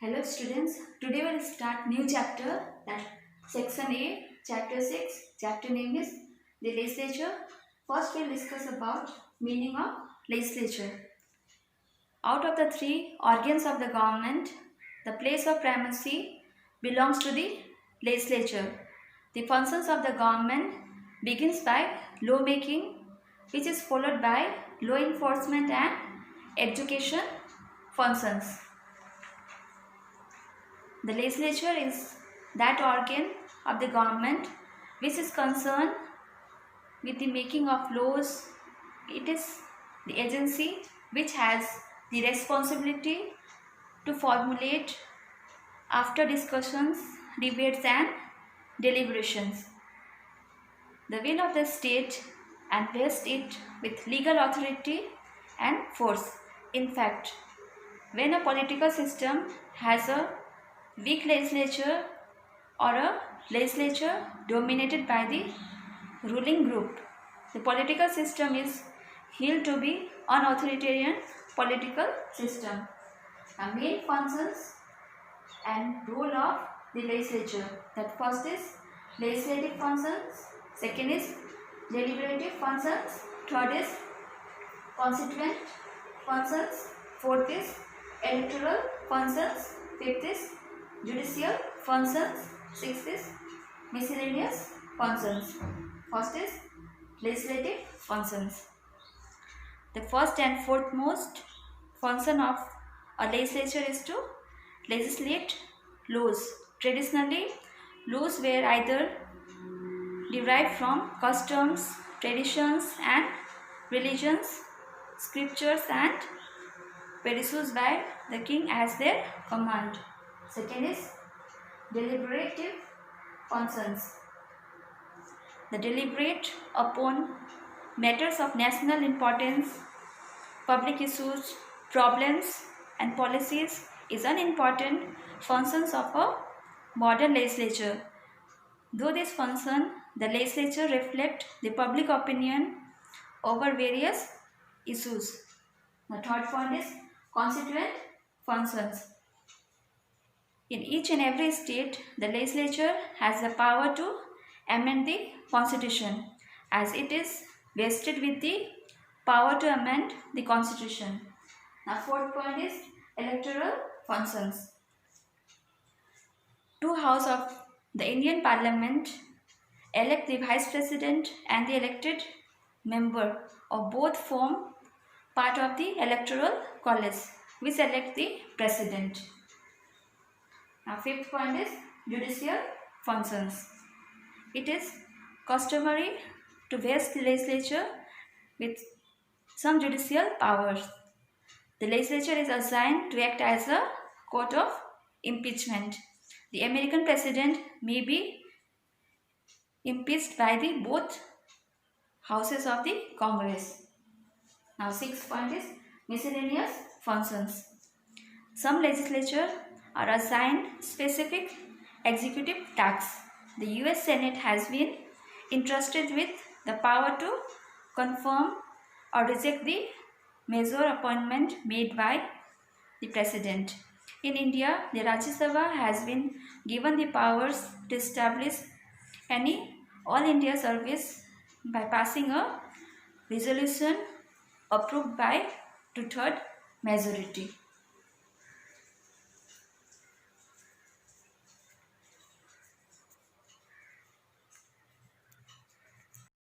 Hello students, today we will start new chapter, that section A, chapter 6, chapter name is the legislature. First we will discuss about meaning of legislature. Out of the three organs of the government, the place of primacy belongs to the legislature. The functions of the government begins by law making, which is followed by law enforcement and education functions. The legislature is that organ of the government which is concerned with the making of laws. It is the agency which has the responsibility to formulate after discussions, debates and deliberations the will of the state and vest it with legal authority and force. In fact, when a political system has a weak legislature or a legislature dominated by the ruling group, the political system is held to be an authoritarian political system. The main functions and role of the legislature, that first is legislative functions, second is deliberative functions, third is constituent functions, fourth is electoral functions, fifth is judicial functions, sixth is miscellaneous functions. First is legislative functions. The first and foremost function of a legislature is to legislate laws. Traditionally, laws were either derived from customs, traditions and religions, scriptures and were issued by the king as their command. Second is deliberative functions. The deliberate upon matters of national importance, public issues, problems and policies is an important function of a modern legislature. Though this function, the legislature reflects the public opinion over various issues. The third point is constituent functions. In each and every state, the legislature has the power to amend the constitution, as it is vested with the power to amend the constitution. Now, fourth point is electoral functions. Two houses of the Indian Parliament elect the Vice President and the elected member of both form part of the Electoral College, which elect the President. Now, fifth point is judicial functions. It is customary to vest the legislature with some judicial powers. The legislature is assigned to act as a court of impeachment. The American president may be impeached by the both houses of the Congress. Now, sixth point is miscellaneous functions. Some legislatures are assigned specific executive tasks. The US Senate has been entrusted with the power to confirm or reject the measure appointment made by the President. In India, the Rajya Sabha has been given the powers to establish any All India service by passing a resolution approved by 2/3 majority.